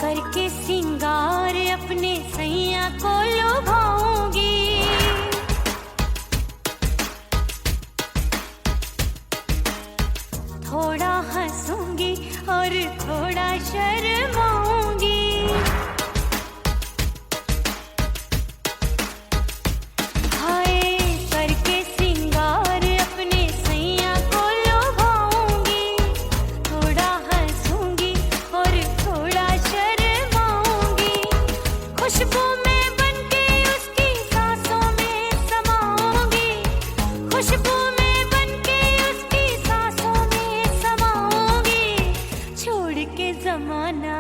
करके सिंगार अपने सैया को लुभाऊंगी, थोड़ा हंसूंगी और थोड़ा शर्माऊंगी। हाय करके सिंगार अपने सैया को लुभाऊंगी, थोड़ा हंसूंगी और थोड़ा शर्माऊंगी। खुशबू में बनके उसकी सांसों में समाऊंगी, खुशबू में बनके उसकी सांसों में समाऊंगी। छोड़ के जमाना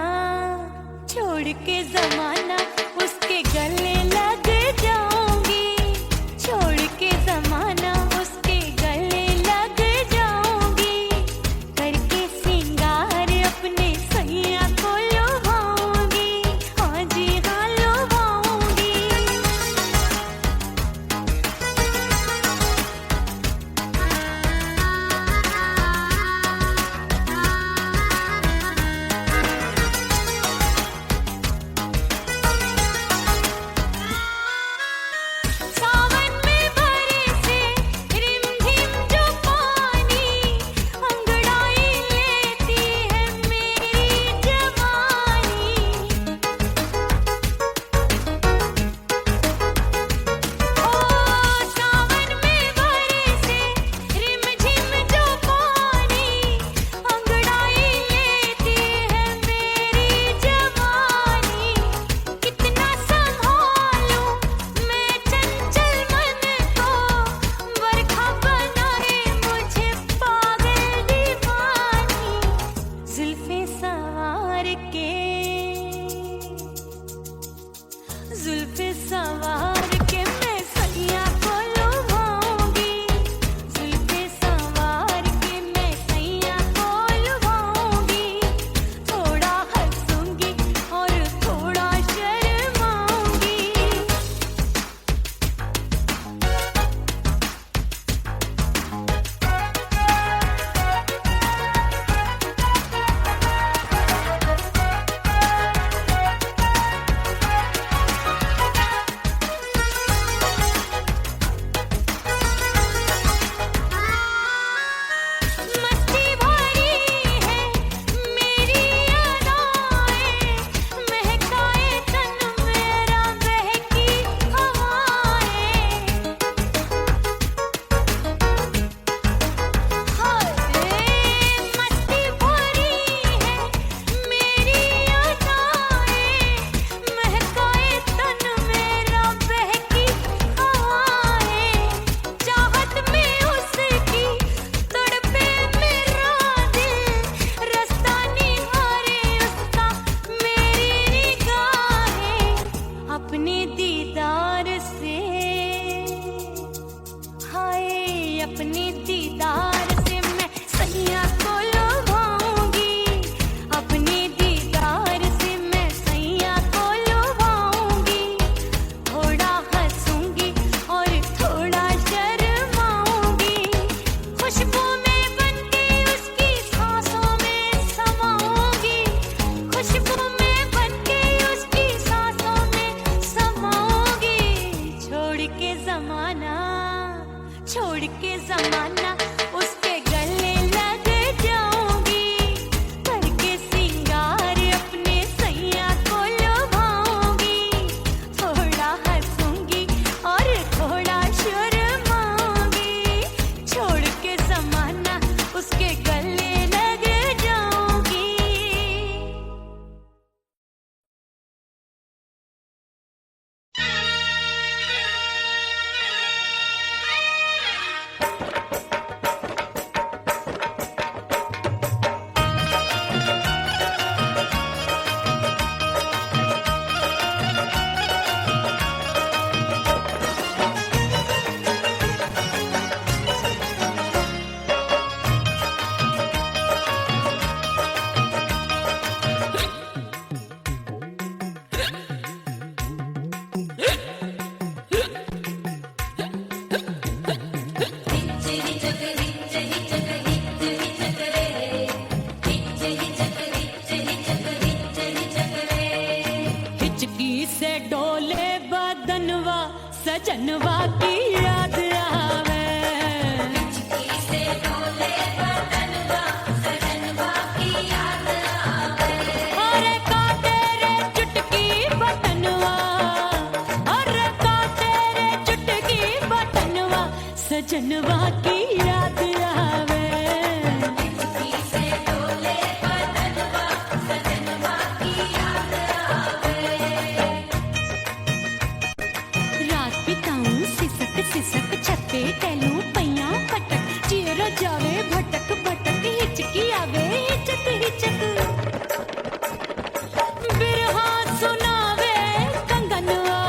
उसके गले लग जाऊंगी, छोड़ के जमाना उसके गले लग जाऊंगी। करके सिंगार अपने सैया को लुभाऊंगी, हाँ जी हाँ लुभाऊंगी। सावन में बरसे रिमझिम जो पानी, अंगड़ाई लेती है मेरी जवानी। ओ सावन में बरसे रिमझिम जो पानी, अंगड़ाई लेती है मेरी जवानी। कितना संभालूं मैं चंचल मन को, बरखा बनाए मुझे पागल दीवानी। जुल्फे सवार के मैं सैया को लुभाऊंगी, जुल्फे सवार के मैं सैया को लुभाऊंगी। थोड़ा हंसूंगी और थोड़ा शर्माऊंगी। मस्ती भरी है मेरी अदाएं, महकाए तन मेरा बहकी हवाएं। हाय मस्ती भरी है मेरी अदाएं, महकाए तन मेरा बहकी हवाएं। चाहत में उसकी तड़पे मेरा दिल, रास्ता निहारे उसका मेरी निगाहें। अपने दीदार से हाय अपने दीदार से मैं सैया को लुभाऊंगी, अपने दीदार से मैं सैया को लुभाऊंगी। थोड़ा हंसूंगी और थोड़ा शर्माऊंगी। खुशबू में बनके उसकी सांसों में समाऊंगी, खुशबू में बनके उसकी सांसों में समाऊंगी। छोड़ के जमाना उसके गले लग जाऊंगी। करके सिंगार अपने सैया को लुभाऊंगी, थोड़ा हंसूंगी और थोड़ा शर्माऊंगी। छोड़ के जमाना उसके गले लग जाऊंगी। याद आवे। रात बिताऊं सिसक सिसक छत पे टहलूं पैया पटक चेहरा जावे भटक भटक हिचकी आवे हिचक हिचक। बिरहा सुनावे कंगनवा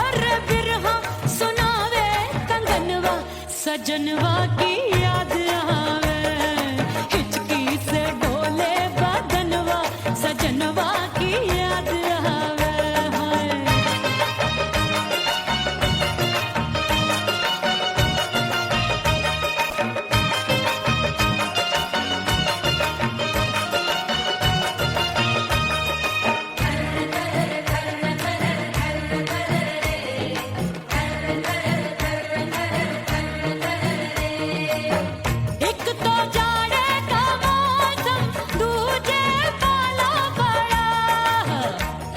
अरे बिरहा सुनावे कंगनवा सजनवा की याद आवे। हिचकी से डोले बदनवा सजनवा की याद आवे। एक तो जाड़े का मौसम दूजे पाला बड़ा।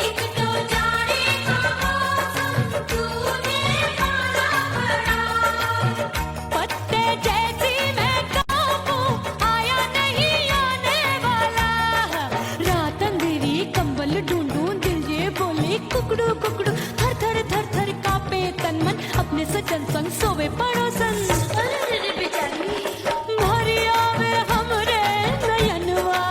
एक तो जाड़े का मौसम दूजे पाला बड़ा। पत्ते जैसी मैं कांपूं आया नहीं आने वाला। रात अंधेरी कंबल ढूंढूं दिल ये बोले कुकड़ू कुकड़ू थर थर थर थर कांपे तन मन अपने सजन संग सोवे पड़ोसन। भरी आवे हमरे नयनवा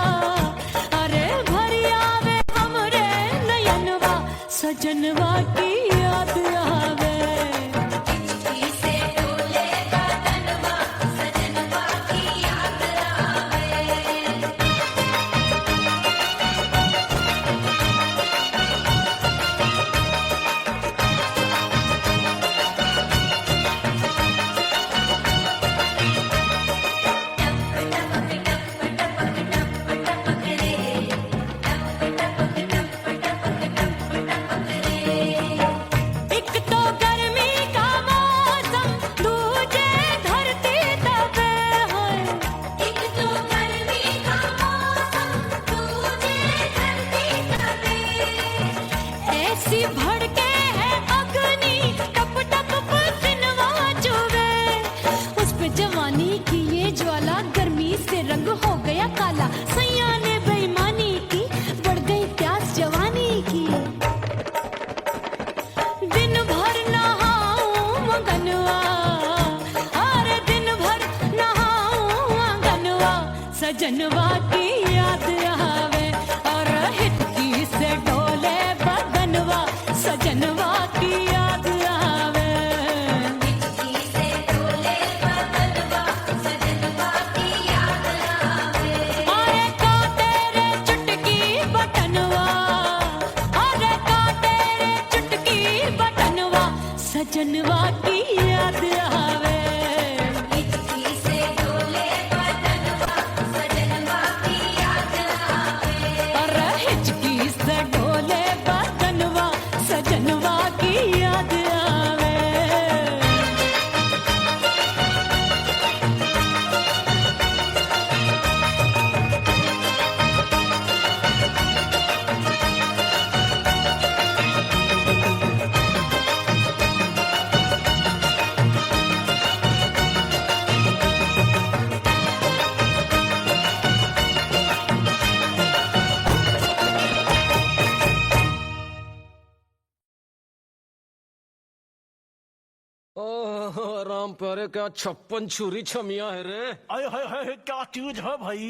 अरे भरी आवे हमरे नयनवा सजनवा की याद आवे। एक तो गर्मी का मौसम दूजे धरती तपे है। एक तो गर्मी का मौसम दूजे धरती तपे। ऐसी भड़के है अग्नि टप टप पसीनवा चुभे। उस पे जवानी की ये ज्वाला गर्मी से रंग हो गया काला। सैया ने बेईमानी की बढ़ गई प्यास जवानी की। दिन भर नहाऊं आंगनवा अरे दिन भर नहाऊं आंगनवा सजनवा की याद आवे। और हिचकी से डोले बदनवा सजनवा की याद आवे। अरे का तेरे चुटकी बटनवा अरे का तेरे चुटकी बटनवा सजनवा की याद आवे। अरे हिचकी से डोले बदनवा सजनवा की याद आवे। ओह राम प्यारे क्या 56 छुरी छमिया है रे। अरे हाय हाय क्या चीज है भाई।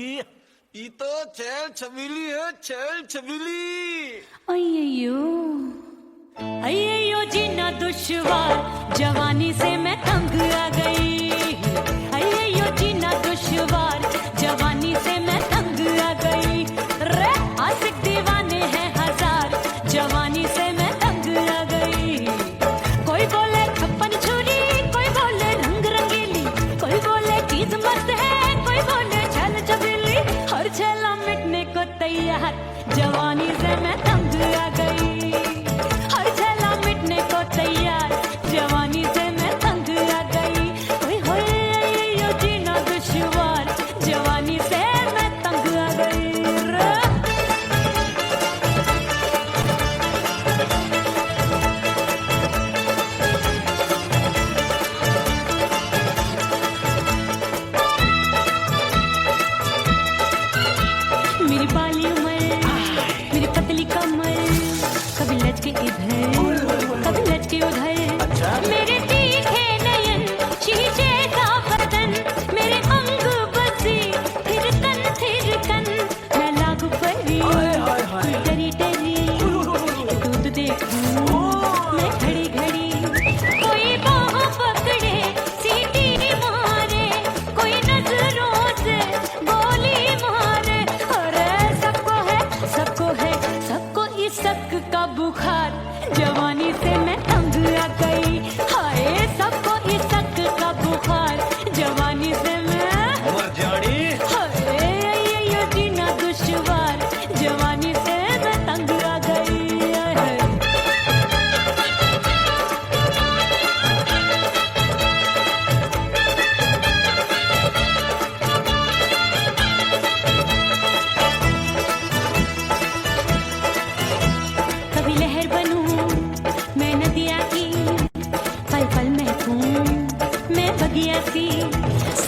ये तो चैल छबीली है चैल छबीली। अय्यो अय्यो जीना दुश्वार जवानी से मैं तंग आ गई। अय्यो जीना दुश्वार जवानी से मैं तंग आ गई। रे आशिक दीवाने हैं हजार जवानी से मैं तंग आ गई। कोई बोले 56 छुरी कोई बोले रंग रंगीली कोई बोले चीज मस्त है कोई बोले छल छबीली। हर छेला मिटने को तैयार जवानी से मैं तंग आ गई। हर छेला मिटने को तैयार जवानी से मैं तंग आ गई। ओए होए यो जीना दुश्वार जवानी से मैं तंग आ गई।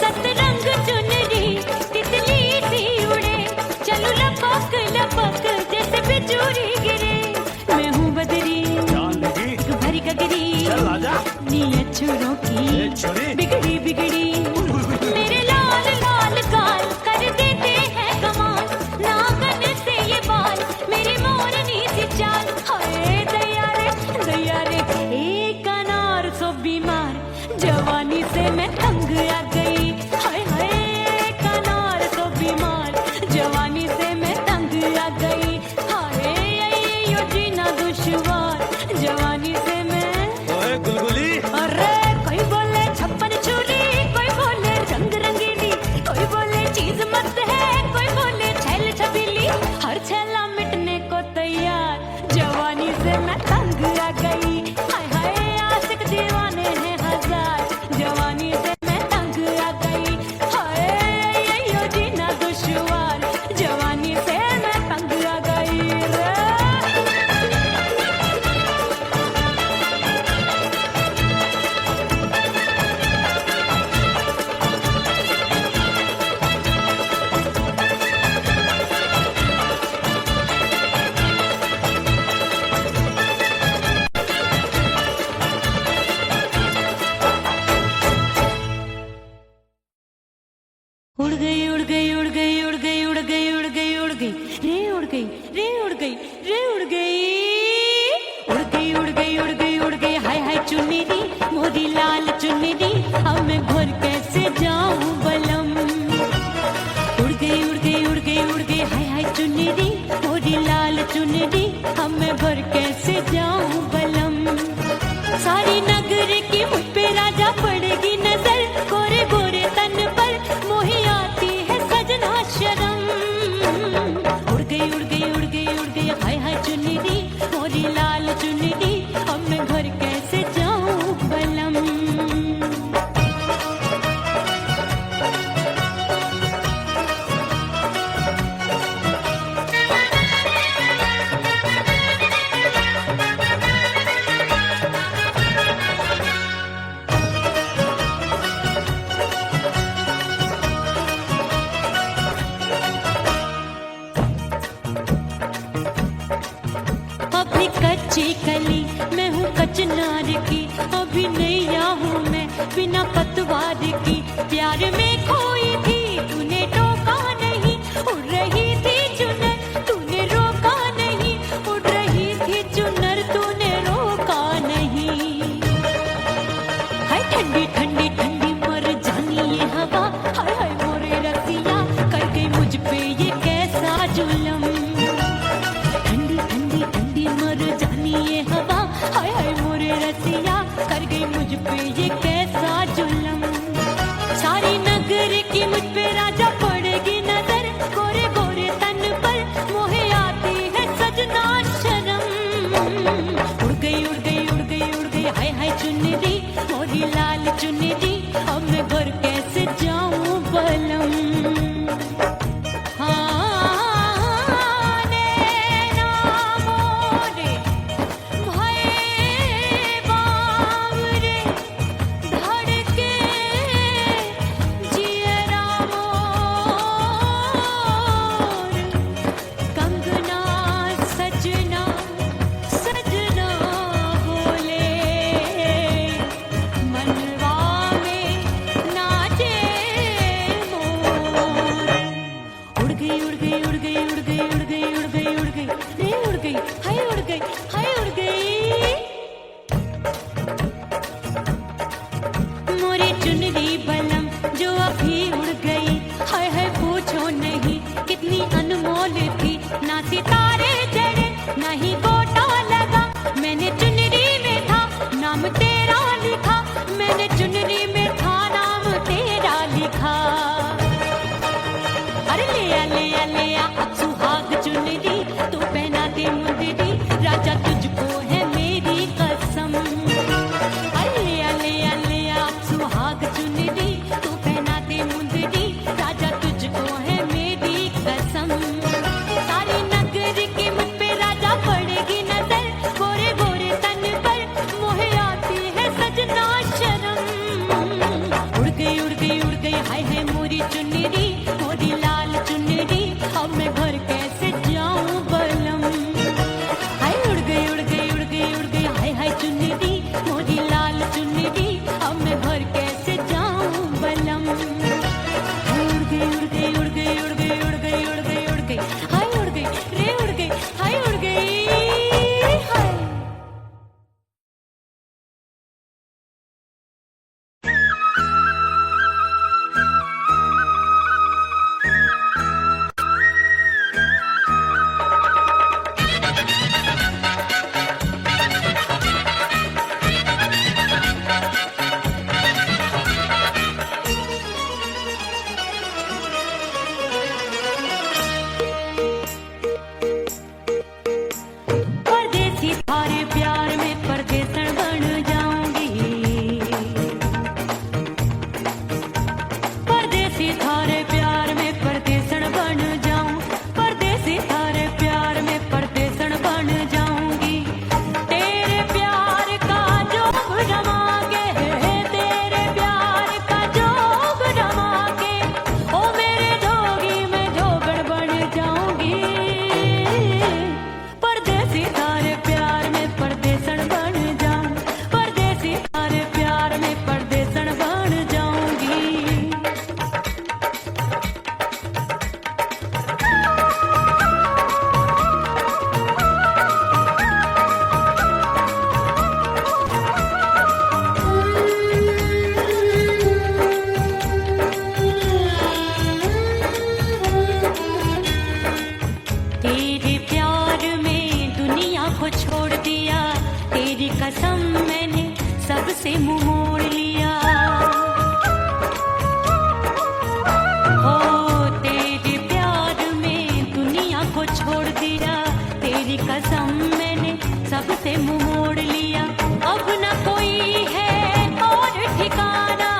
सतरंग चुनरी तितली सी उड़े, चलूं लपक लपक जैसे बिजुरी गिरे। मैं हूँ बदरी चांदनी भरी गगरी, चल आजा। नीयत छोरों की ए छोरी। बिगड़ी बिगड़ी। मेरे लाल लाल गाल कर देते हैं कमाल, नागन से ये बाल मेरी मोरनी सी चाल। हाय दैया रे एक अनार सो बीमार, जवानी से मैं तंग आ गई। हाय हाय एक अनार सो बीमार, जवानी से मैं तंग आ गई। हाय यो जीना दुश्वार, जवानी से मैं। ओए गुलगुली, अरे कोई बोले छप्पन छुरी, कोई बोले रंग रंगीली, कोई बोले चीज मस्त है, कोई बोले छैल छबीली। हर छैला मिटने को तैयार, जवानी से मैं तंग आ गई। हाय हाय आशिक दीवाने हैं हजार, जवानी से मैं तंग आ गई। हाय यो जीना दुश्वार, जवानी से मैं तंग आ गई रे। उड़ गई उड़ गई उड़ गई उड़ गई उड़ गई उड़ गई उड़ गई रे उड़ गई रे उड़ गई रे उड़ गई उड़ गई उड़ गई उड़ गई उड़ गई। हाय हाय चुन्नी दी मोरी लाल चुन्नी दी, अब मैं घर कैसे जाऊं बलम। उड़ गई उड़ गई उड़ गई उड़ गई। हाय हाय चुन्नी दी मोरी लाल चुन्नी दी, अब मैं घर कैसे जाऊं बलम। सारी नगर की मुझ पे राजा पड़ेगी नजर, गोरे गोरे तन पर मोही आती है सजना शर्म। उड़ गई उड़ गई उड़ गई उड़ गई। हाय हाय चुन्नी दी मोरी लाल चुन्नी दी, अब मैं घर कैसे जाऊं बलम। अपनी कच्ची कली मैं हूँ कचनार की, अभी नैया हूँ मैं बिना पतवार की। प्यार में खोई थी तूने टोका नहीं, उड़ रही थी चुनर तूने रोका नहीं, उड़ रही थी चुनर तूने रोका नहीं। हाय ठंडी ठंडी ठंडी मर जानी ये हवा, हाय हाय मोरे रसिया कर गई मुझ पे ये कैसा जुलम। ठंडी ठंडी ठंडी मर जानी ये हवा, हाय हाय मोरे रसिया कर गई मुझ पे ये कैसा जुलम। सारी नगर की मुझ पे राजा पड़ेगी नजर, गोरे गोरे तन पर मोहे आती है सजना शर्म। उड़ गई उड़ गई उड़ गई उड़ गई। हाय हाय चुन्नी दी मोरी लाल चुन्नी दी, अब मैं घर कैसे जाऊं हाय है मोरी चुनरी, मोरी लाल चुनरी, अब मैं घर कैसे जाऊं बलम। हाय उड़ गई उड़ गई उड़ गई उड़ गई, हाय हाय चुनरी, मोरी लाल चुनरी, अब मैं घर कैसे जाऊं बलम। उड़ गई उड़ गई उड़ गई उड़ गई उड़ गई उड़ गई उड़ गई, हाय उड़ गई रे उड़ गई, हाय उड़ गई हाय। परदेसी थारे प्यार में परदेसन बन जाऊंगी। परदेसी थारे प्यार में परदेसन बन जाऊं, परदेसी थारे प्यार में परदेसन बन जाऊंगी। तेरे प्यार का जोग जमा के, तेरे प्यार का जोग जमा के, ओ मेरे जोगी मैं जोगड़ बन जाऊंगी। परदेसी थारे प्यार में परदेसन बन जाऊं, परदेसी थारे प्यार में परदेसन बन जाऊंगी। तेरे प्यार में दुनिया को छोड़ दिया, तेरी कसम मैंने सबसे मुंह मोड़ लिया। हो तेरे प्यार में दुनिया को छोड़ दिया, तेरी कसम मैंने सबसे मुंह मोड़ लिया। अब न कोई है और ठिकाना,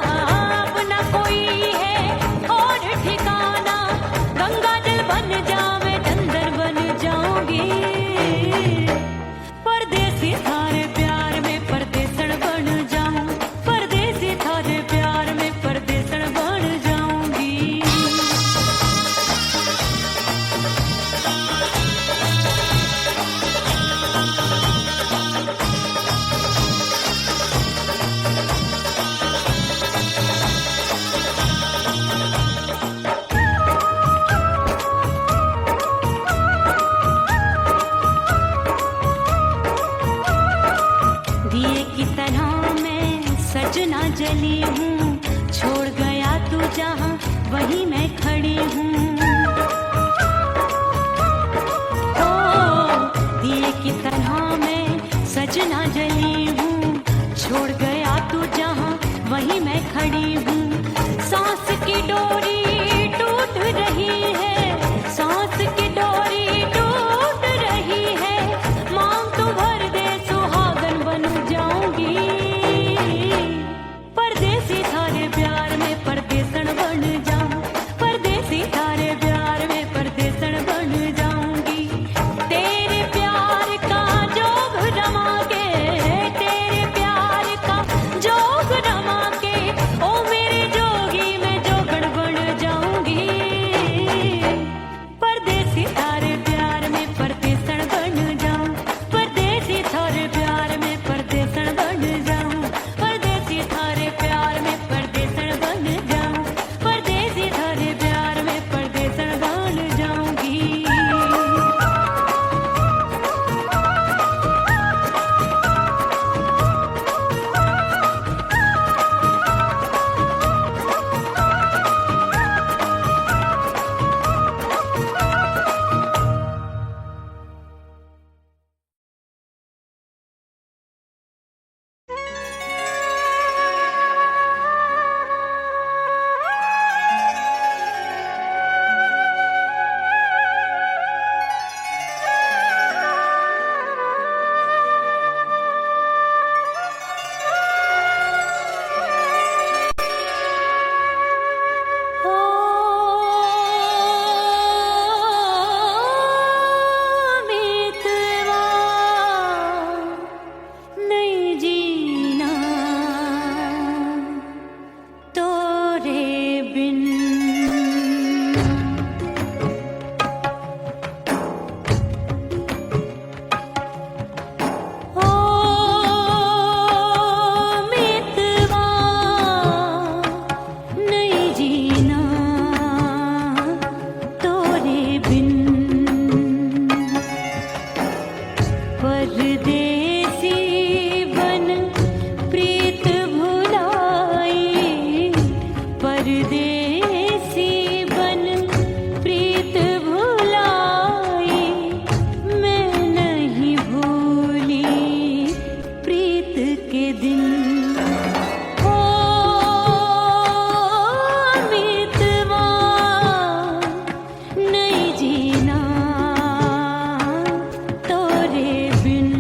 अब न कोई है और ठिकाना, गंगा जल बन जावे चंदन बन जाऊंगी। परदेसी थारे प्यार में परदेसन बन जाऊं, परदेसी थारे प्यार में परदेसन बन जाऊंगी। दिए की तरह मैं सजना जली हूँ, छोड़ गया तू जहाँ वहीं मैं खड़ी हूँ। ओ दिए की तरह मैं सजना जली हूँ, छोड़ गया तू जहाँ वहीं मैं खड़ी हूँ। सांस की डोरी टूट रही है, सांस की डोरी टूट रही है, मांग तू भर दे सुहागन बन जाऊंगी। परदेसी थारे प्यार में परदेसन बन जाऊं, परदेसी थारे प्यार में परदेसन बन जाऊंगी। तेरे प्यार का जोग जमा के, तेरे प्यार का जोग जमा के, ओ मेरे परदेसी बन प्रीत भुलाई, मैं नहीं भूली प्रीत के दिन। ओ मितवा नहीं जीना तोरे बिन।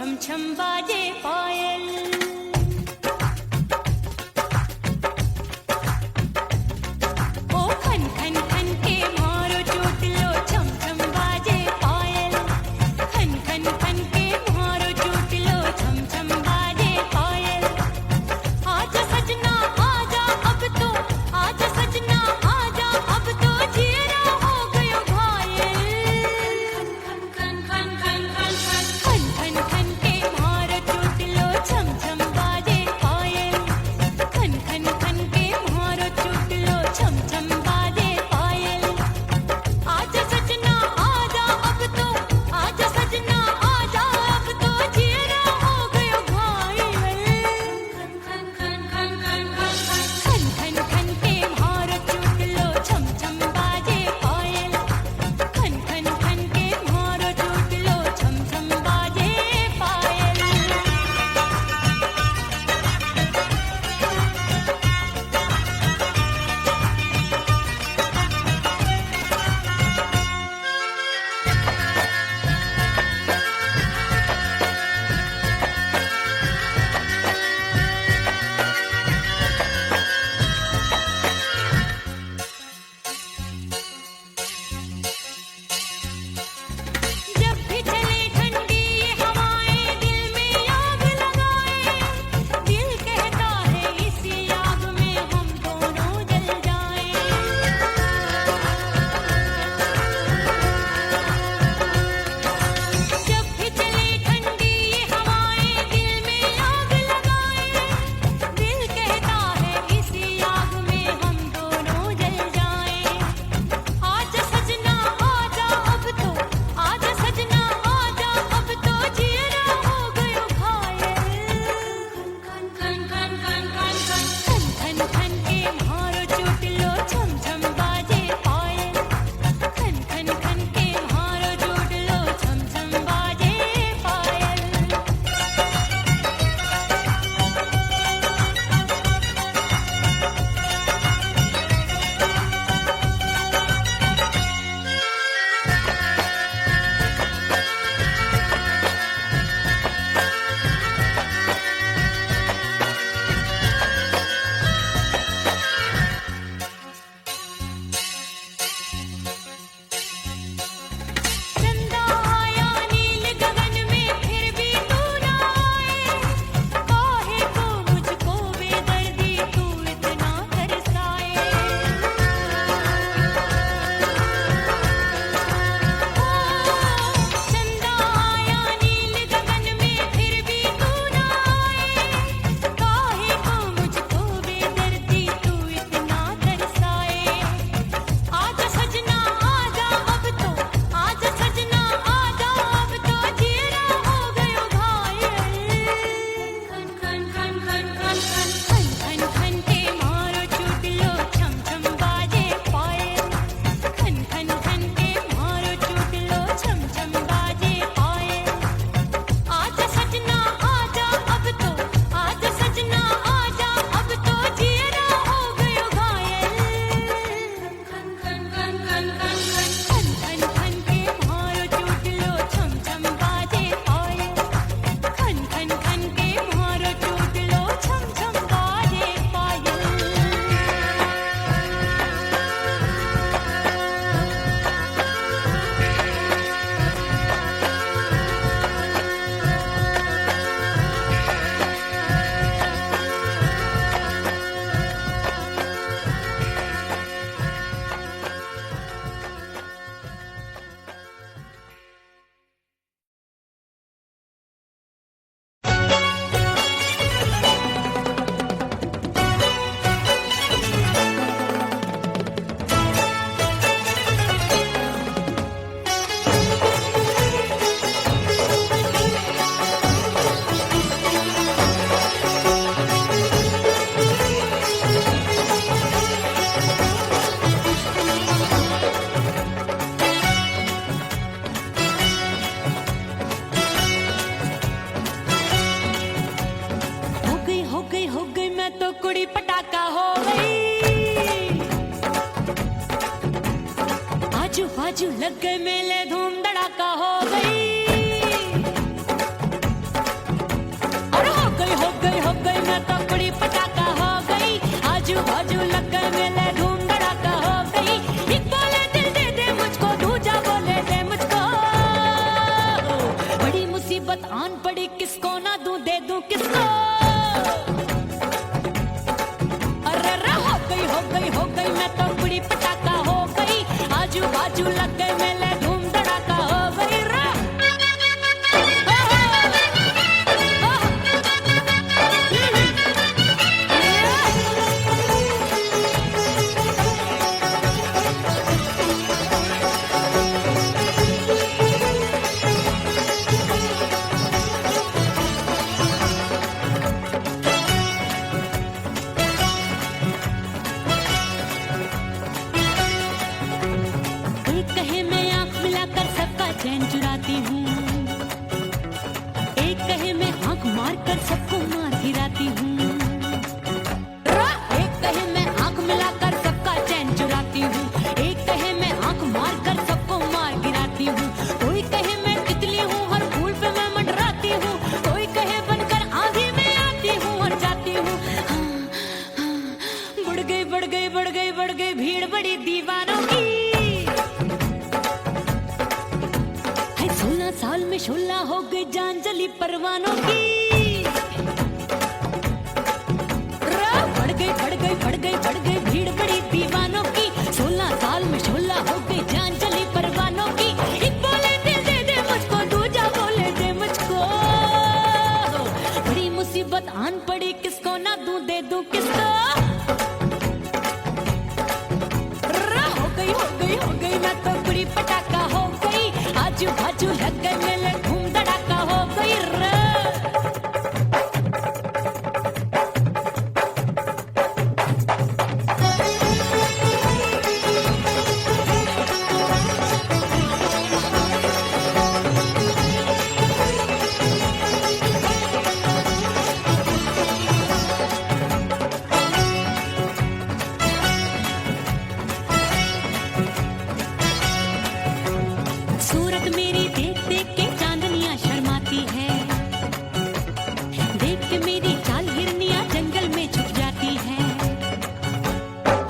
छम छम बाजे पायल। ओ खन खन खन के मारो चोटलो छम छम बाजे पायल। खन खन खन के मारो चोटलो छम छम बाजे पायल। आजा सजना आजा अब तो, आजा सजना आजा अब तो जीरा हो गयो घायल। खन खन खन खन खन खन खन खन के मारो चोटलो छम छम बाजे पायल। खन खन खन के मारो चोटलो छम छम बाजे पायल। आजा सजना आजा अब तो, आजा सजना आजा अब तो जीरा हो गयो घायल। खन खन खन खन खन खन खन के मारो चोटलो छम छम बाजे पायल। खन खन खन के मारो चोटलो छम छम बाजे पायल। जब भी चले ठंडी ये हवाएं दिल में आग लगाए। दिल कहता है इसी आग में हम दोनों जल जाएं। जब भी चले ठंडी ये हवाएं दिल में आग लगाए। दिल कहता है इसी आग में हम दोनों जल जाएं। आजा सजना आजा अब तो, आजा सजना आजा अब तो जीरा हो गयो घायल। खन खन खन खन खन खन खन खन के मारो चोटलो छम छम बाजे पायल। खन खन खन के मारो चोटलो छम छम बाजे पायल। चंदा आया नील गगन में फिर भी तू ना आए। काहे को मुझको बेदर्दी तू इतना तरसाए। चंदा आया नील गगन में फिर भी तू ना आए। काहे को मुझको बेदर्दी तू इतना तरसाए। आजा सजना आजा अब तो, आजा सजना आजा अब तो जीरा हो गयो घायल। खन खन खन खन खन खन खन खन के मारो चोटलो छम छम बाजे पायल। खन खन खन के मारो चोटलो छम छम बाजे पायल। आजा सजना आजा अब तो, आजा सजना आजा अब तो जीरा हो गयो घायल। खन खन खन खन खन खन खन के मारो चोटलो छम छम बाजे पायल। खन खन खन के मारो चोटलो छम छम बाजे पायल। हो गई मैं तो कुड़ी पटाका हो गई। आजू बाजू लग गए मेले धूम धड़ाका हो गई। किसको। अरे हो गई मैं तो बड़ी पटाखा हो गई, आजू बाजू लग गए मेले धूम धड़ाका हो गई रे। एक कहे मैं आंख मिलाकर सबका चैन चुराती हूँ, एक कहे मैं आंख मारकर सबको मार गिराती हूँ। एक कहे मैं आंख मिलाकर सबका चैन चुराती हूँ, एक कहे मैं आंख मारकर सबको मार गिराती हूँ। कोई कहे मैं तितली हूँ हर फूल पे मैं मंडराती हूँ, कोई कहे बनकर आंधी में आती हूँ और जाती हूँ। बढ़ गई भीड़ बड़ी दीवानों की। 16 साल में शोला हो गई जान जली परवानों की। बढ़ गई भीड़ बड़ी दीवानों की। 16 साल में शोला हो गई जान जली परवानों की। एक बोले दिल दे दे मुझको, दूजा बोले दे मुझको। बड़ी मुसीबत आन पड़ी, किसको ना दूं दे दूं किसको। हो गई मैं तो बड़ी पटाखा हो गई, आजू बाजू लग गए मेले धूम धड़ाका हो गई रे। सूरत मेरी देख देख के चांदनियां शर्माती है, देख के मेरी चाल हिरनियां जंगल में छुप जाती है।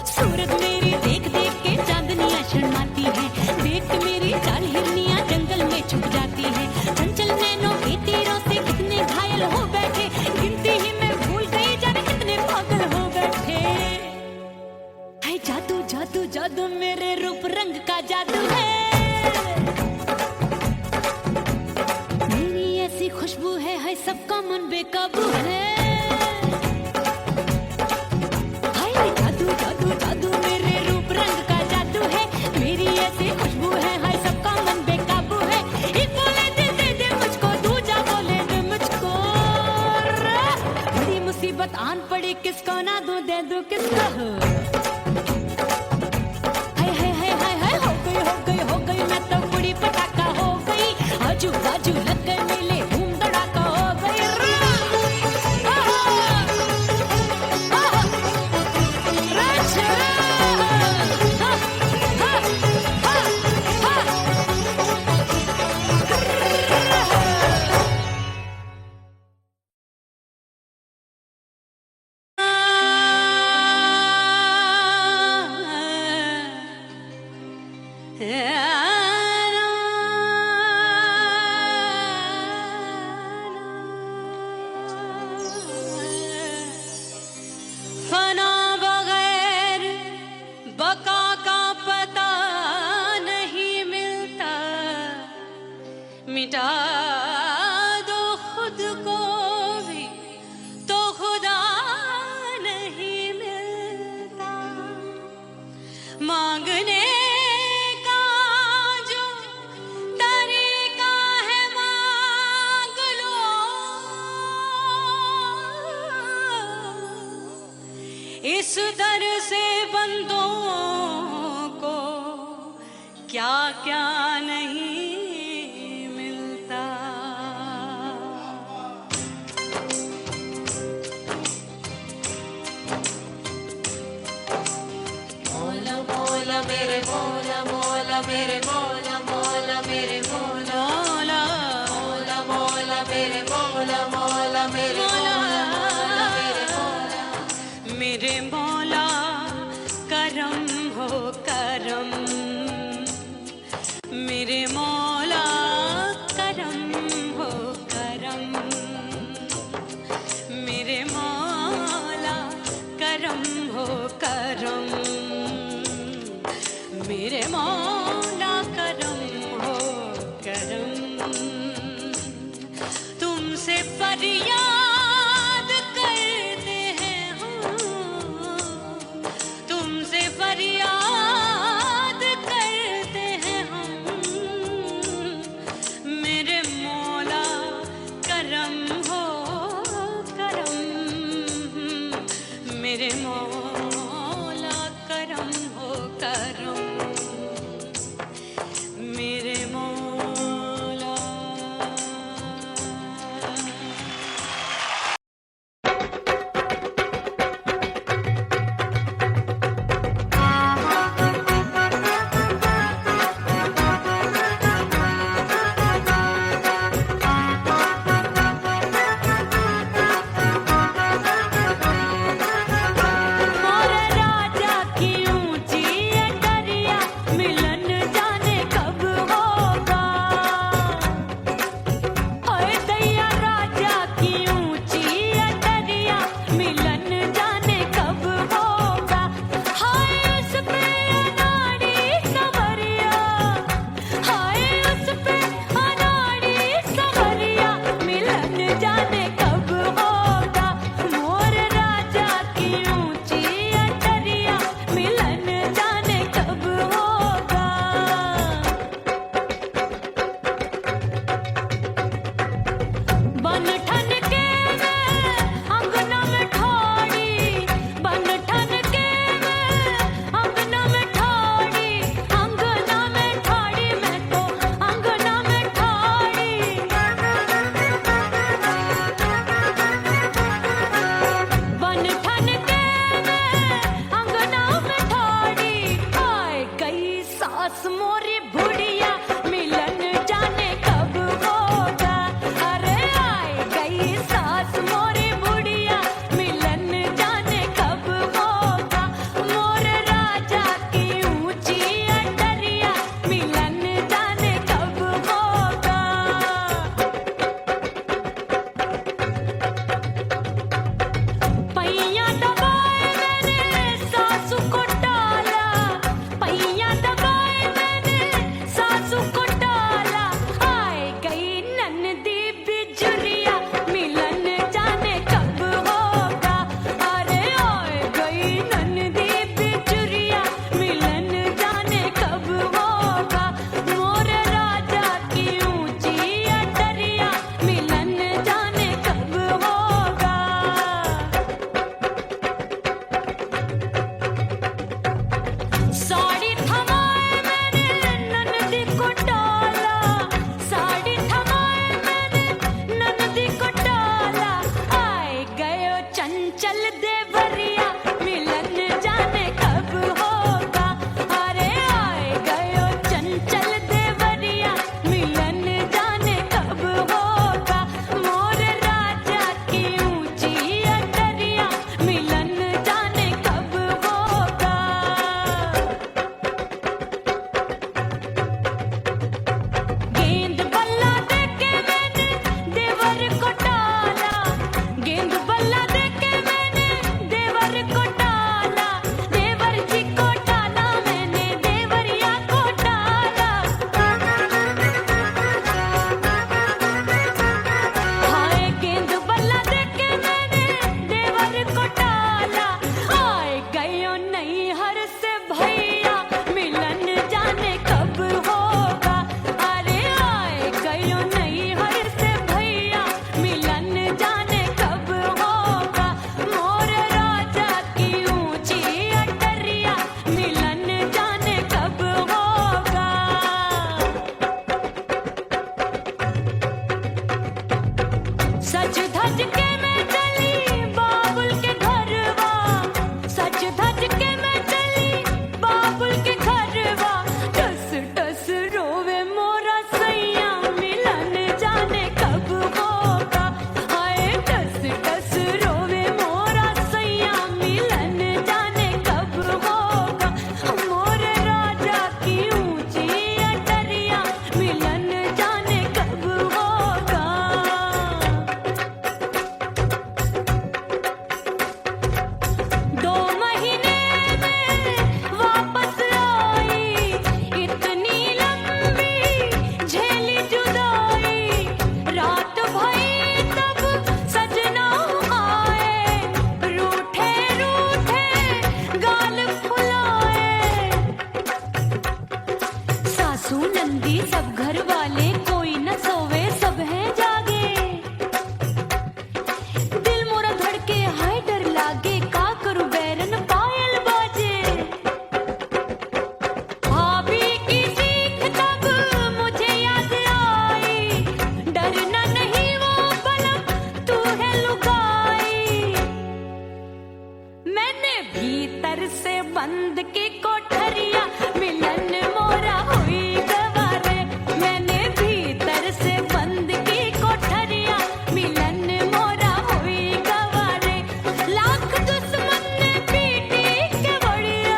सूरत मेरी देख देख के चांदनियां शर्माती है, देख के मेरी चाल हिरनियां जंगल में छुप जाती है। चंचल नैनों के तीरों से कितने घायल हो बैठे, गिनती ही मैं भूल गई जाने कितने पागल हो बैठे। है जादू जादू जादू मेरे रूप रंग का जादू है, खुशबू है सबका मन बेकाबू है। हाय जादू जादू जादू मेरे रूप रंग का जादू है, मेरी ऐसी खुशबू है हाय सबका मन बेकाबू है। एक बोले दिल दे दे मुझको, दूजा बोले दे मुझको। बड़ी मुसीबत आन पड़ी, किसको ना दूं दे दूं किसको। हो गई मैं तो बड़ी पटाखा हो गई, आजू बाजू लग गए मेले धूम धड़ाका हो गई रे। फना बगैर बका का पता नहीं मिलता, मिटा दो खुद को भी तो खुदा नहीं मिलता। मांगने का जो तरीका है मांग लो, इस दर से बंदों को क्या क्या नहीं मिलता। मौला मौला मेरे मौला मौला मेरे मौला मौला मेरे मौला मौला मौला मेरे मौला मौला मेरे मौला मेरे मौला मेरे मौला करम हो करम, मेरे मौला करम हो करम। भीतर से बंद की कोठरिया मिलन मोरा हुई गवारे मैंने भीतर से बंद की कोठरिया मिलन मोरा हुई गवारे लाख दुश्मन ने पीटी के बढ़िया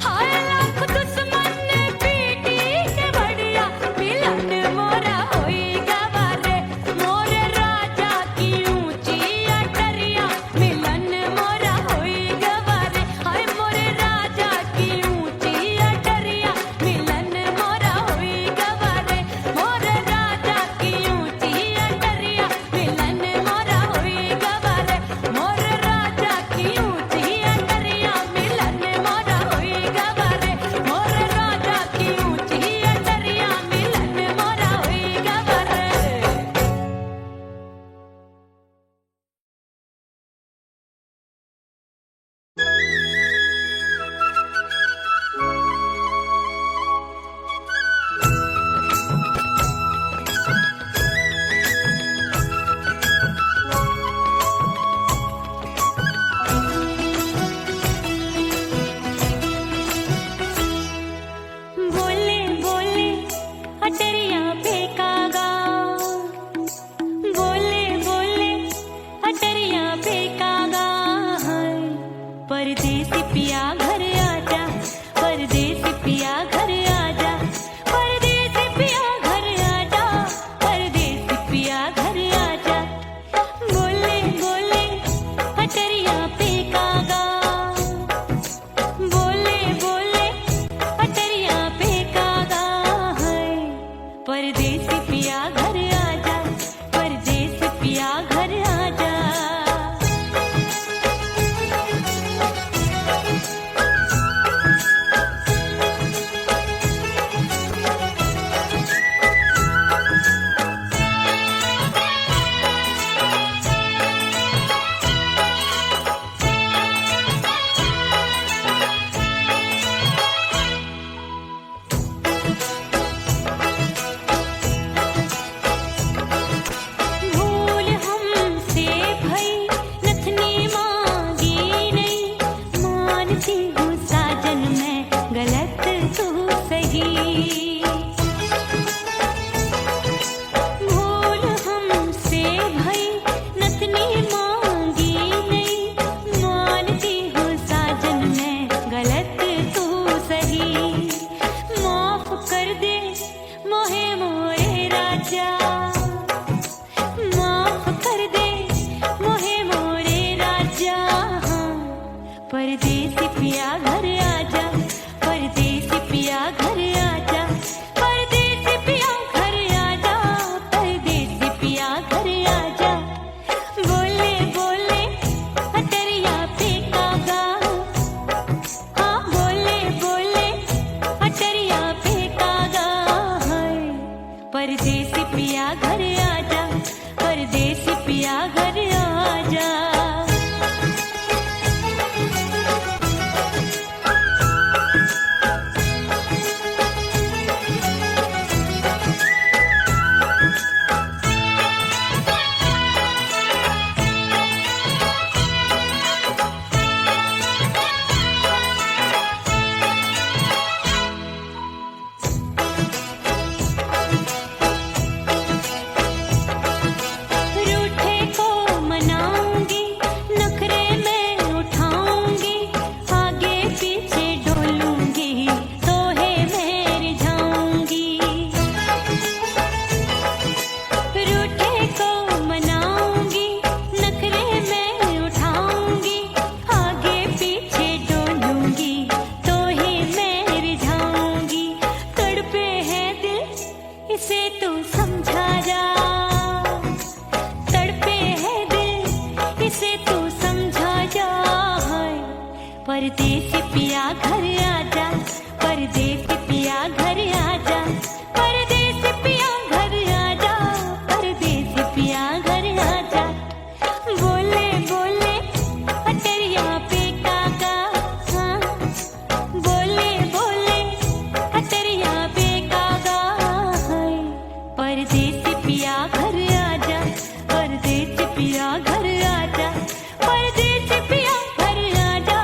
हाय लाख दुश्मन ने पीटी के बढ़िया मिलन मोरा हुई गवारे मोरे राजा की ऊंची अटरिया मिलन मोरा हुई गवारे हाय मोरे राजा की ऊंची अटरिया मिलन मोरा हुई गवारे मोरे राजा की ऊंची अटरिया मिलन मोरा हुई गवारे मोरे राजा की ऊंची अटरिया मिलन मोरा हुई गवारे मोरे राजा की ऊंची अटरिया मिलन मोरा हुई गवारे बोले बोले अटरिया फेंकागा बोले बोले अटरिया फेंकागा परदेसी पिया घर आजा परदेसी पिया घर आजा परदेसी पिया घर आजा परदेसी पिया घर आजा बोले बोले अटरिया फेंकागा बोले बोले अटरिया फेंकागा परदेसी पिया घर आजा परदेसी पिया घर आजा भूल हमसे भई नथनी मांगी नहीं मानती हूँ साजन मैं गलत तू सही भूल हमसे भई नथनी मांगी नहीं मानती हूँ साजन मैं गलत तू सही माफ कर दे मोहे मोरे राजा माफ कर दे मोहे मोरे राजा परदेसी पिया घर आजा परदेसी पिया घर आजा परदेसी पिया घर आजा परदेसी पिया घर आजा बोले बोले अटरिया फेंकागा हाँ बोले बोले अटरिया फेंकागा परदेसी पिया घर आजा परदेसी पिया घर आजा रूठे को मनाऊंगी नखरे में उठाऊंगी आगे पीछे डोलूंगी तो है मैं रिझाऊंगी रूठे को मनाऊंगी नखरे में उठाऊंगी आगे पीछे डोलूंगी तो है मैं रिझाऊंगी तड़पे है दिल इसे तू समझा जा तड़पे है दिल इसे तू समझा जा परदेसी पिया घर आजा परदेसी पिया घर आजा परदेसी पिया घर आजा परदेसी पिया घर आजा बोले बोले अटरिया फेंकागा हाँ बोले बोले अटरिया फेंकागा परदेसी पिया घर आजा परदेसी पिया घर आजा परदेसी पिया घर आजा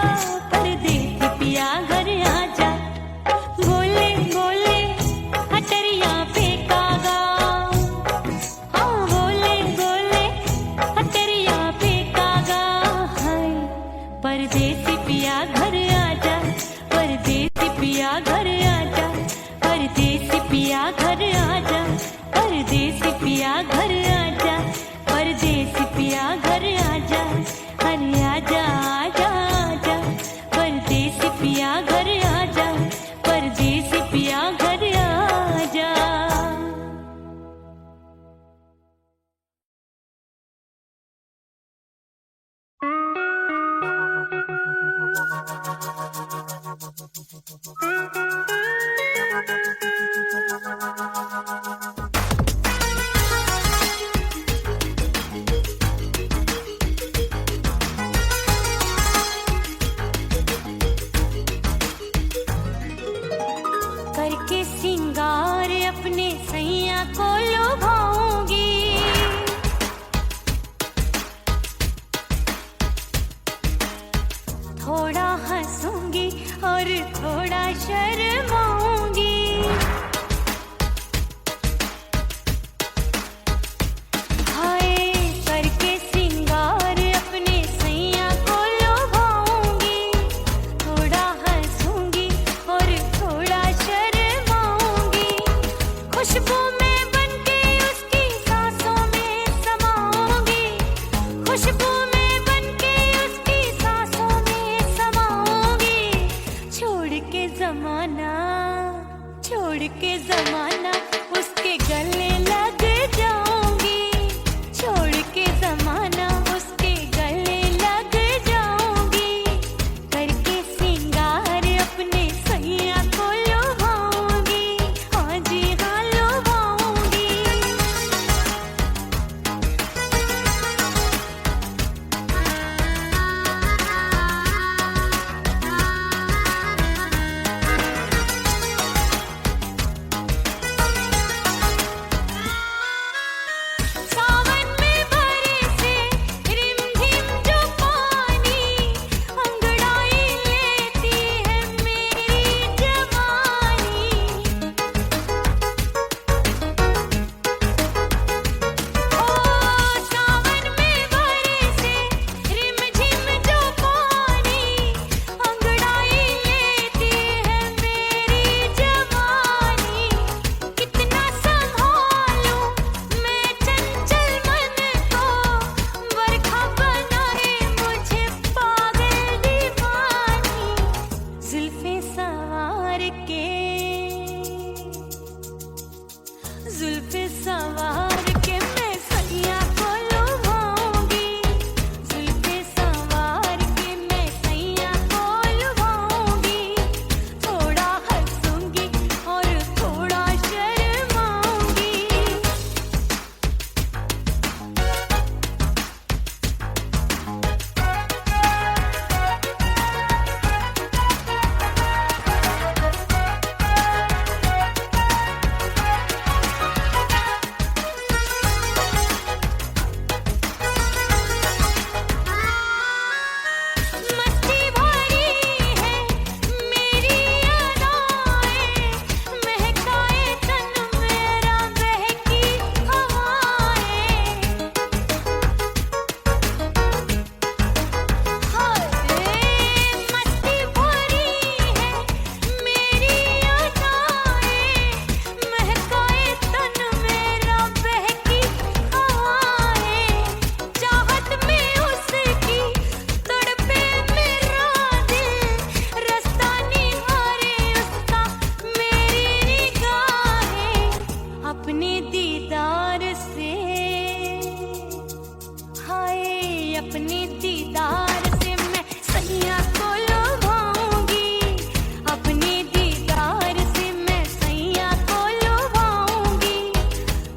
हंसूंगी और थोड़ा शर्माऊंगी। हाय करके सिंगार अपने सैया को लुभाऊंगी। थोड़ा हंसूंगी और थोड़ा शर्माऊंगी। खुशबू में बनके उसकी सांसों में समाऊंगी। खुशबू में बनके उसकी सांसों में समाऊंगी। छोड़ के जमाना उसके गले लग जाऊंगी। छोड़ के जमाना उसके गले लग जाऊंगी। करके सिंगार अपने सैया को लुभाऊंगी। हाँ जी हाँ लुभाऊंगी। सावन में बरसे रिमझिम जो पानी अंगड़ाई लेती है मेरी जवानी। ओ सावन में बरसे रिमझिम जो पानी अंगड़ाई लेती है मेरी जवानी। कितना संभालूं मैं चंचल मन को, बरखा बनाए मुझे पागल दीवानी। जुल्फे सवार के मैं सैया को लुभाऊंगी। जुल्फे सवार के मैं सैया को लुभाऊंगी। थोड़ा हंसूंगी और थोड़ा शर्माऊंगी। मस्ती भरी है मेरी अदाएं, महकाए तन मेरा बहकी हवाएं। हाय मस्ती भरी है मेरी अदाएं, महकाए तन मेरा बहकी हवाएं। चाहत में उसकी तड़पे मेरा दिल, रास्ता निहारे उसका मेरी निगाहें। अपने दीदार से हाय अपने दीदार से मैं सैया को लुभाऊंगी। अपने दीदार से मैं सैया को लुभाऊंगी।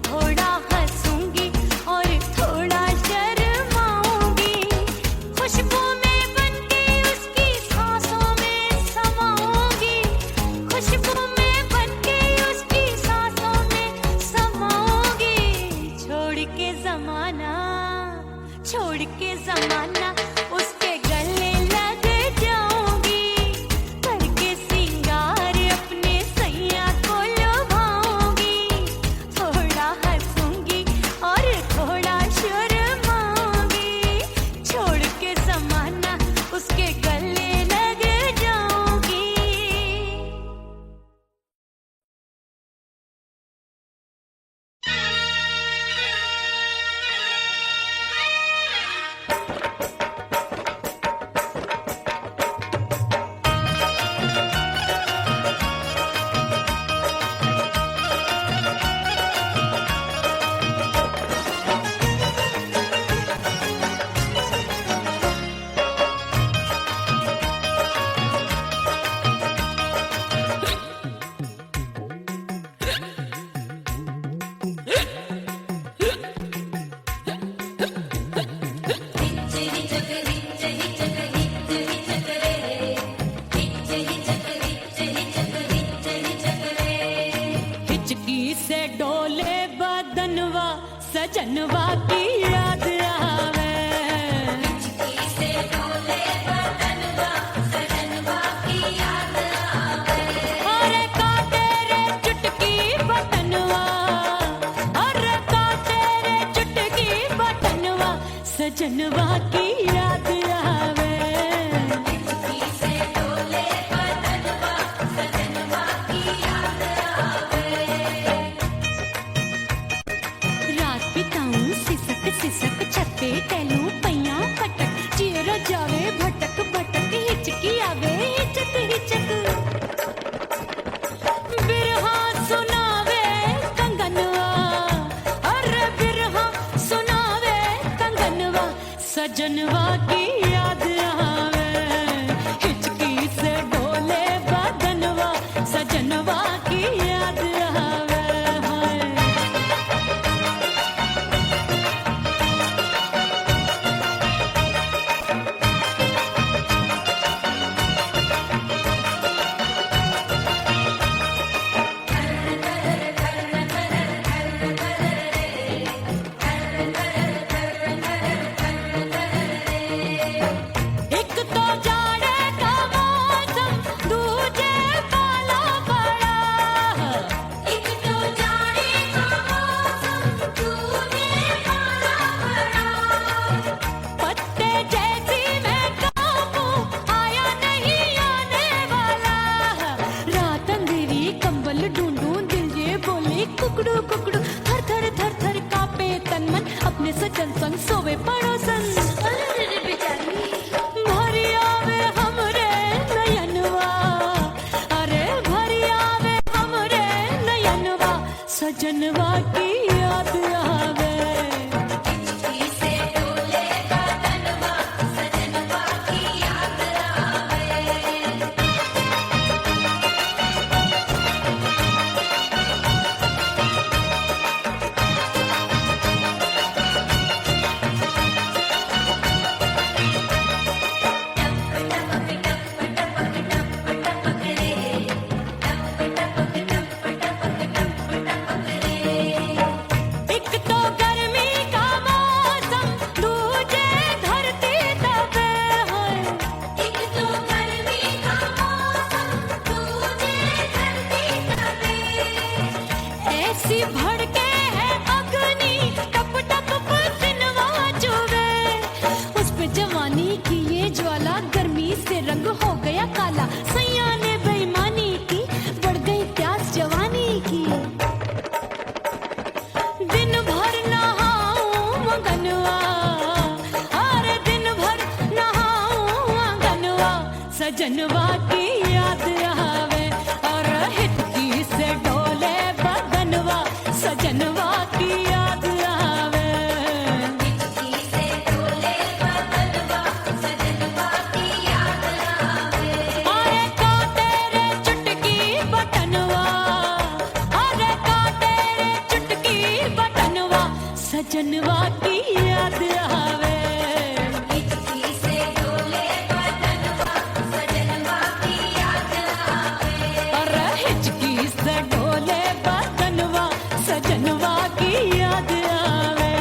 थोड़ा हंसूंगी और थोड़ा शर्माऊंगी। खुशबू में बनके उसकी सांसों में समाऊंगी। खुशबू में बनके उसकी सांसों में समाऊंगी। छोड़ के जमाना उसके गले लग जाऊंगी। करके सिंगार अपने सैया को लुभाऊंगी। थोड़ा हंसूंगी और थोड़ा शर्माऊंगी। छोड़ के जमाना उसके गले लग जाऊंगी। सजनवा की याद आवे। कीचक बिरहा सुनावे कंगनवा, अरे बिरहा सुनावे कंगनवा, सजनवा की याद आवे, हिचकी से डोले बदनवा, सजनवा की याद आवे। हाय एक तो जाड़े का मौसम, दूजे पाला पड़ा, एक तो जाड़े का मौसम, दूजे पाला पड़ा, पत्ते जैसी मैं काबू आया नहीं आने वाला, रात अंधेरी कंबल ढूंढूं, दिल ये बोले कुकड़ू कुकड़ू, थर थर थर थर कांपे तन मन, अपने सजन संग सोवे पड़ोसन, भरिया वे हमरे नयनवा, अरे भरिया वे हमरे नयनवा, सजनवा की याद आवे, हिचकी से डोले बदनवा, सजनवा की याद आवे। एक तो गर्मी का मौसम, दूजे धरती तपे है, एक तो गर्मी का मौसम, दूजे धरती तपे, ऐसी भड़के है अग्नि, टप टप पसीनवा चुभे, उस पे जवानी की ये ज्वाला, गर्मी से रंग हो गया काला, सैया ने बेईमानी की, बढ़ गई प्यास जवानी की, दिन भर नहाऊं आंगनवा, अरे दिन भर नहाऊं आंगनवा, सजनवा की याद आवे, और हिचकी से डोले बदनवा, सजनवा की याद आवे, हिचकी से डोले बदनवा, सजनवा की याद आवे, अरे का तेरे चुटकी बटनवा, अरे का तेरे चुटकी बटनवा, सजनवा की याद आवे, हिचकी से डोले बदनवा, सजनवा की याद आवे, अरे हिचकी से डोले बदनवा, सजनवा की याद आवे।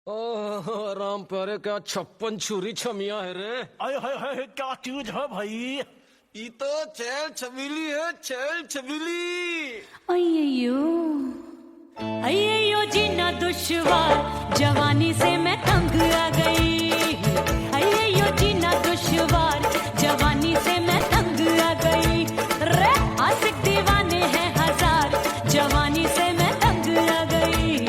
ओह राम प्यारे क्या 56 छुरी छमिया है रे। आय हाय हाय क्या चीज है भाई। ये तो चैल छबीली है, चैल छबीली। अय्यो अय्यो जीना दुश्वार, जवानी से मैं तंग आ गई, अय्यो जीना दुश्वार, जवानी से मैं तंग आ गई, रे आशिक दीवाने हैं हजार, जवानी से मैं तंग आ गई,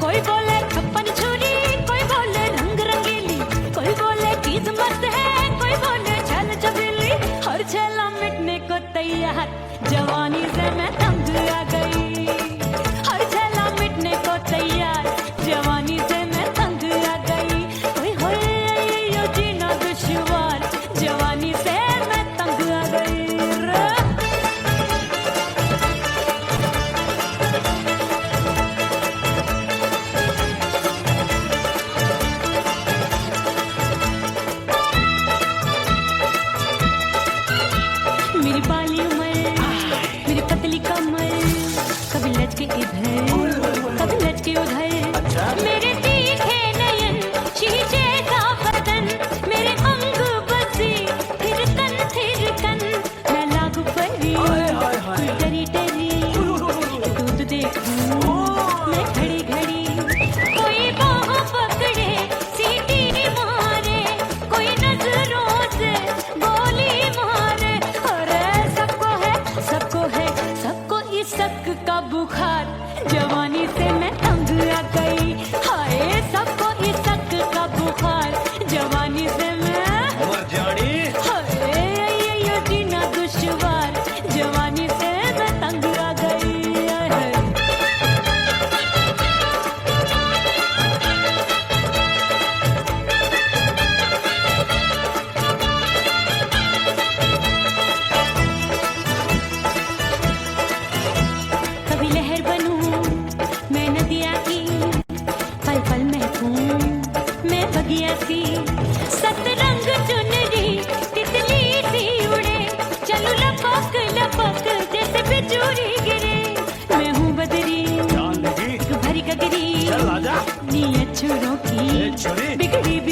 कोई बोले 56 छुरी, कोई बोले रंग रंगीली, कोई बोले चीज मस्त है, कोई बोले छल छबीली, हर छेला मिटने को तैयार, जवानी से मैं तंग आ गई, हर छेला मिटने को तैयार, जवानी से मैं तंग आ गई, ओए होए यो जीना दुश्वार, जवानी से मैं तंग आ गई रे। मेरी बाली उमर, मेरी पतली कमर, कभी लचके इधर, कभी लचके उधर, मेरे तीखे नयन, शीशे का बदन, मेरे अंग बसी, थिरकन थिरकन,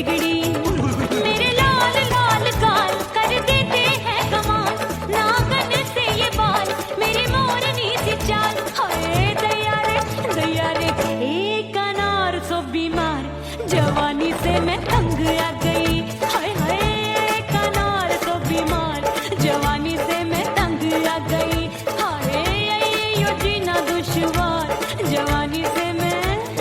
बिगड़ी मेरे लाल लाल गाल कर देते हैं कमाल नागन से ये बाल मेरी मोरनी सी चाल हाय दैया रे एक अनार सो बीमार जवानी से मैं तंग आ गई हाय हाय एक अनार सो बीमार जवानी से मैं तंग आ गई हाय यो जीना दुश्वार जवानी से मैं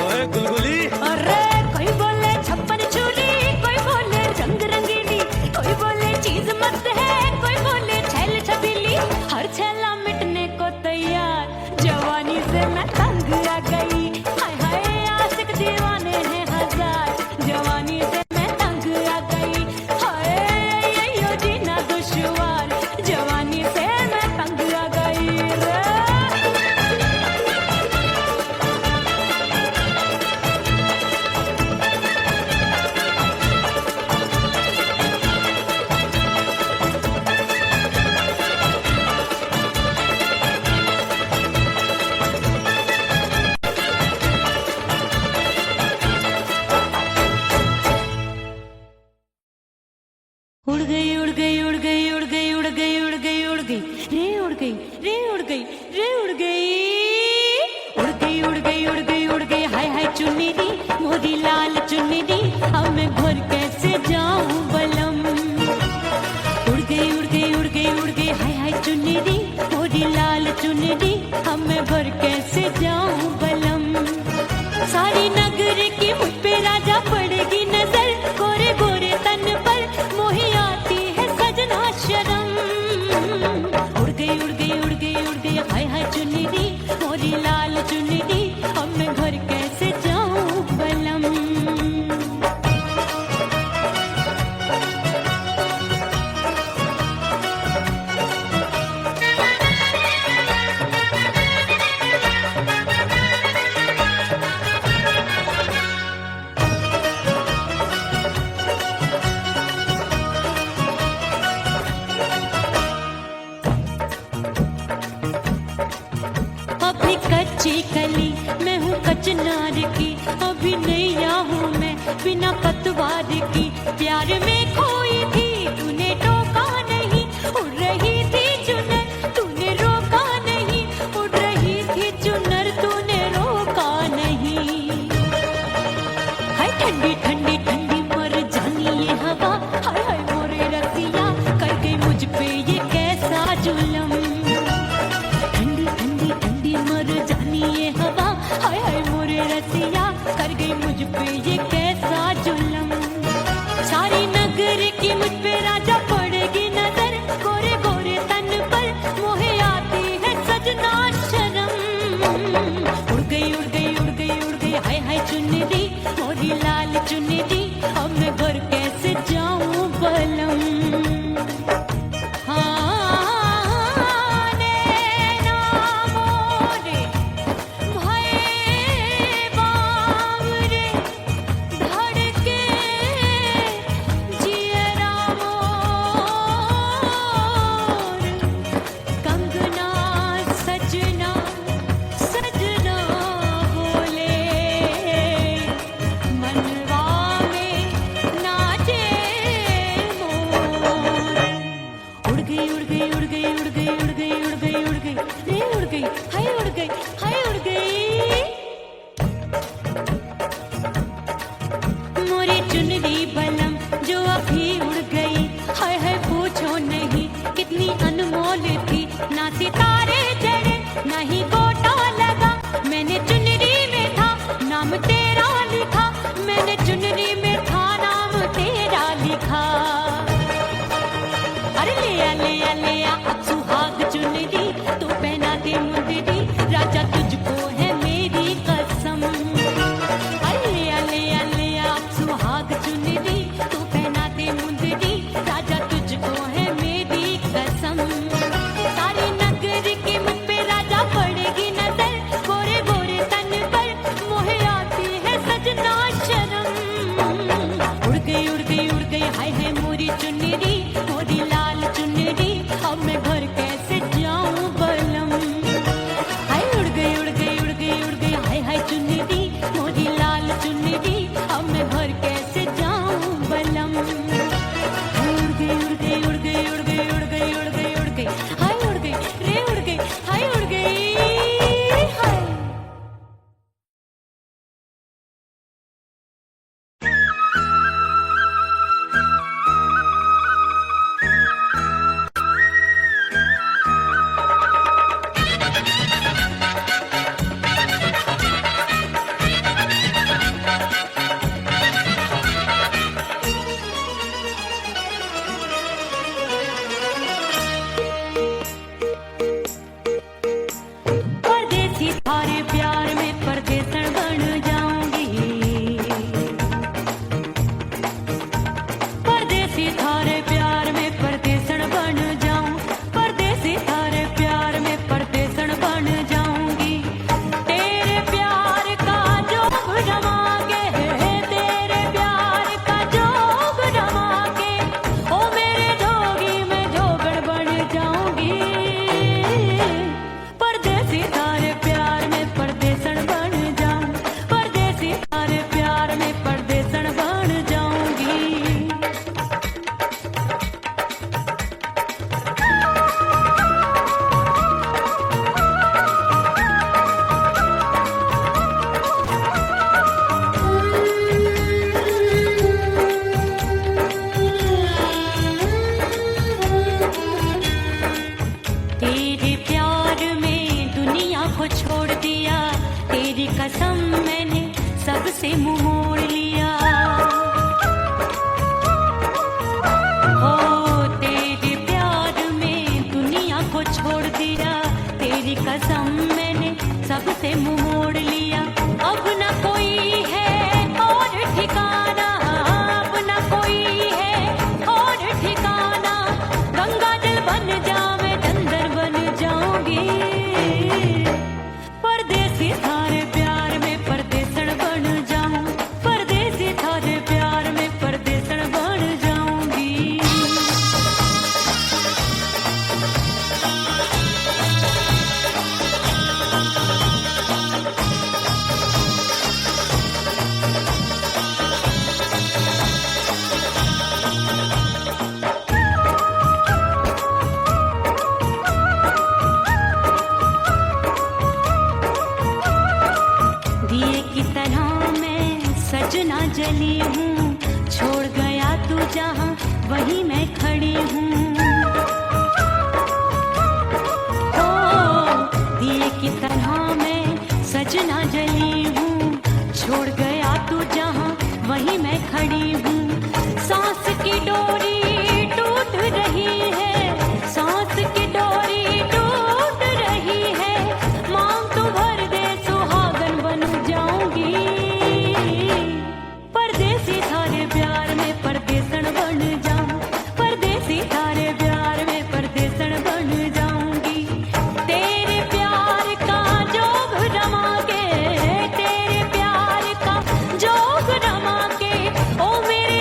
ओए गुलगुली अरे कोई बोले छप्पन छुरी कोई बोले रंग रंगीली कोई बोले चीज मस्त है कोई बोले छैल छबीली हर छैला मिटने को तैयार जवानी से मैं तंग आ गई हाय हाय आशिक दीवाने हैं हजार जवानी से मैं तंग आ गई हाय यो जीना दुश्वार जवानी से मैं तंग आ गई रे उड़ गई उड़ गई उड़ गई उड़ गई उड़ गई उड़ गई उड़ गई रे उड़ गई रे उड़ गई रे उड़ गई उड़ गई उड़ गई उड़ गई उड़ गई हाय हाय चुन्नी मोरी लाल चुन्नी अब मैं घर कैसे जाऊं बलम उड़ गई उड़ गई उड़ गई उड़ गई हाय हाय चुन्नी मोरी लाल चुन्नी अब मैं घर कैसे जाऊं बलम सारी नगर की मुझ पे राजा पड़ेगी नजर गोरे गोरे तन पर मोही आती है सजना शर्म उड़ गई उड़ गई उड़ गई उड़ गई हाय हाय चुन्नी मोरी लाल चुन्नी अब मैं घर कैसे जाऊं बलम अभी कच्ची कली मैं हूँ कचनार की अभी नैया हूँ मैं बिना पतवार की प्यार में खोई थी तूने टोका नहीं उड़ रही थी चुनर तूने रोका नहीं उड़ रही थी चुनर तूने रोका नहीं हाय ठंडी ठंडी ठंडी मर जानी ये हवा हाय हाय मोरे रसिया कर गई मुझ पे ये कैसा जुलम ठंडी ठंडी ठंडी मर जानी ये हवा हाय हाय मोरे रसिया कर गई मुझ पे ये कैसा जुलम सारी नगर की मुझ पे राजा पड़ेगी नजर गोरे गोरे तन पर मोहे आती है सजना शर्म उड़ गई उड़ गई उड़ गई उड़ गई हाय हाय चुन्नी मोरी लाल चुन्नी अब मैं घर कैसे जाऊं बलम तेरी कसम मैंने सबसे मुंह मोड़ लिया, अब न कोई है और ठिकाना, अब न कोई है और ठिकाना। गंगा जल बन जावे चंदर बन जाऊंगी, परदेसी थारे प्यार में परदेसण बन जाऊं, परदेसी थारे प्यार में परदेसण बन जाऊंगी। दिए की तरह मैं सजना जली हूँ, छोड़ गया तू जहाँ वहीं मैं खड़ी हूँ। ओ दिए की तरह मैं सजना जली हूँ, छोड़ गया तू जहाँ वहीं मैं खड़ी हूँ। सांस की डोरी टूट रही है, सांस की डोरी टूट रही है, मांग तू भर दे सुहागन बन जाऊंगी, परदेसी थारे प्यार में परदेसण बन जाऊं, परदेसी थारे प्यार में परदेसण बन जाऊंगी। तेरे प्यार का जोग रमा के, तेरे प्यार का जोग रमा के, ओ मेरे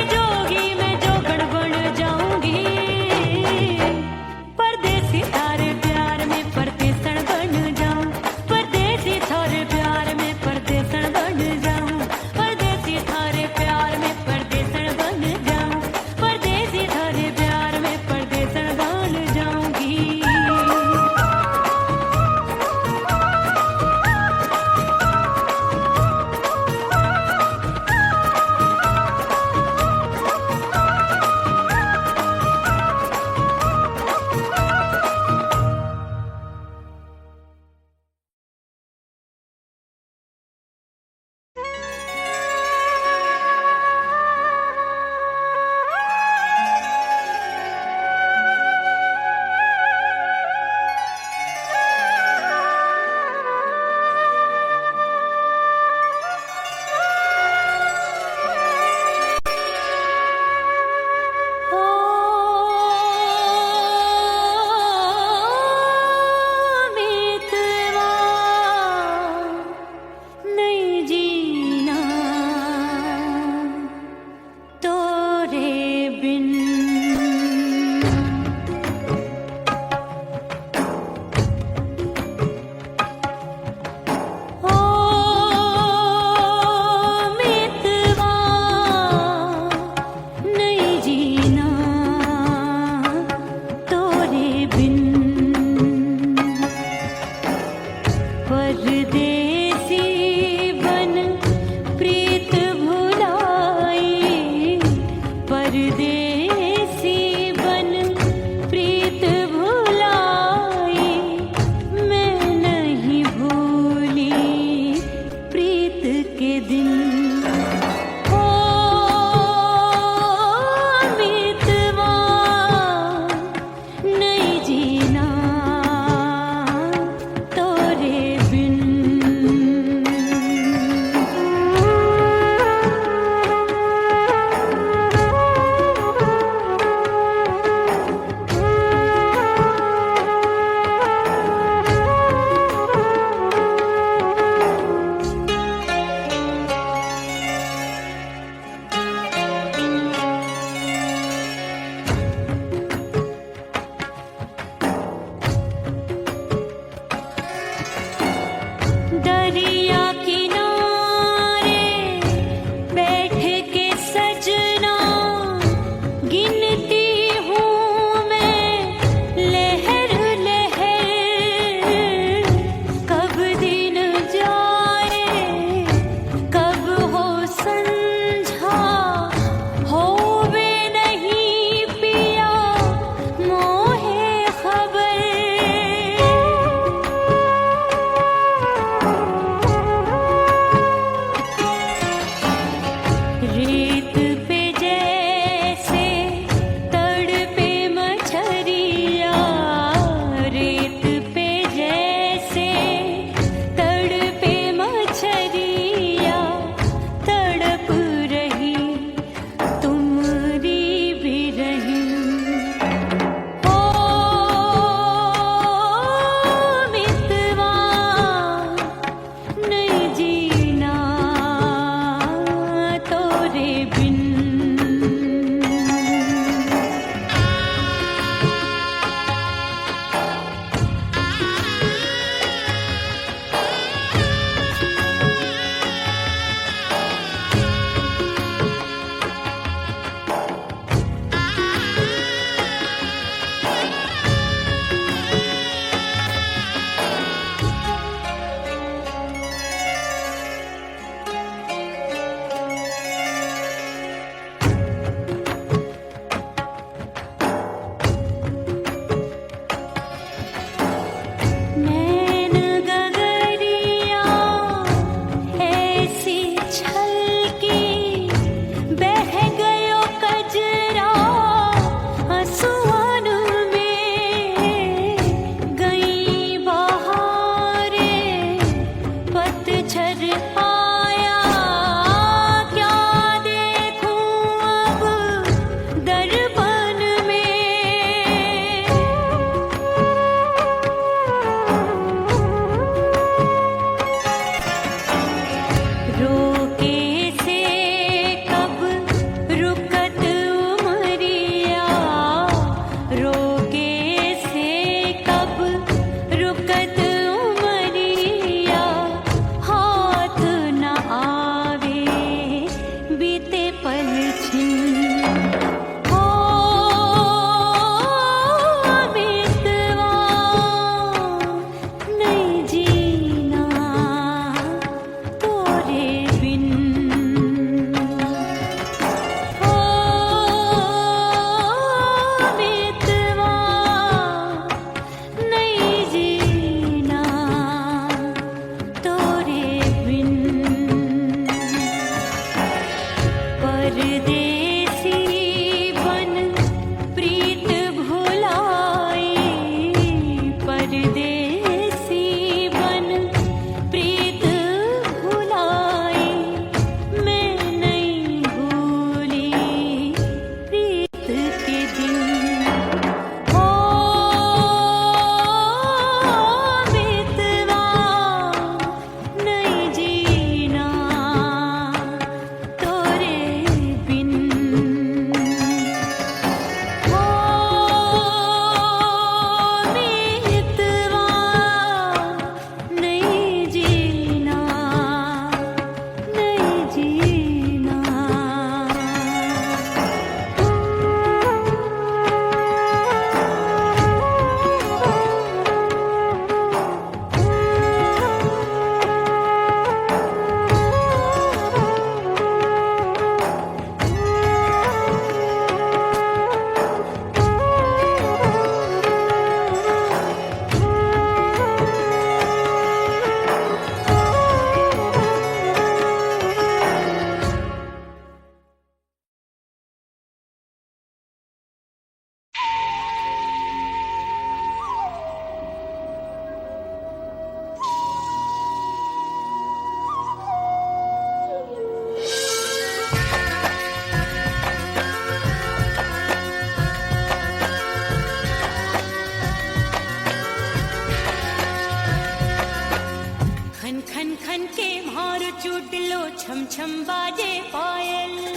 छम छम बाजे पायल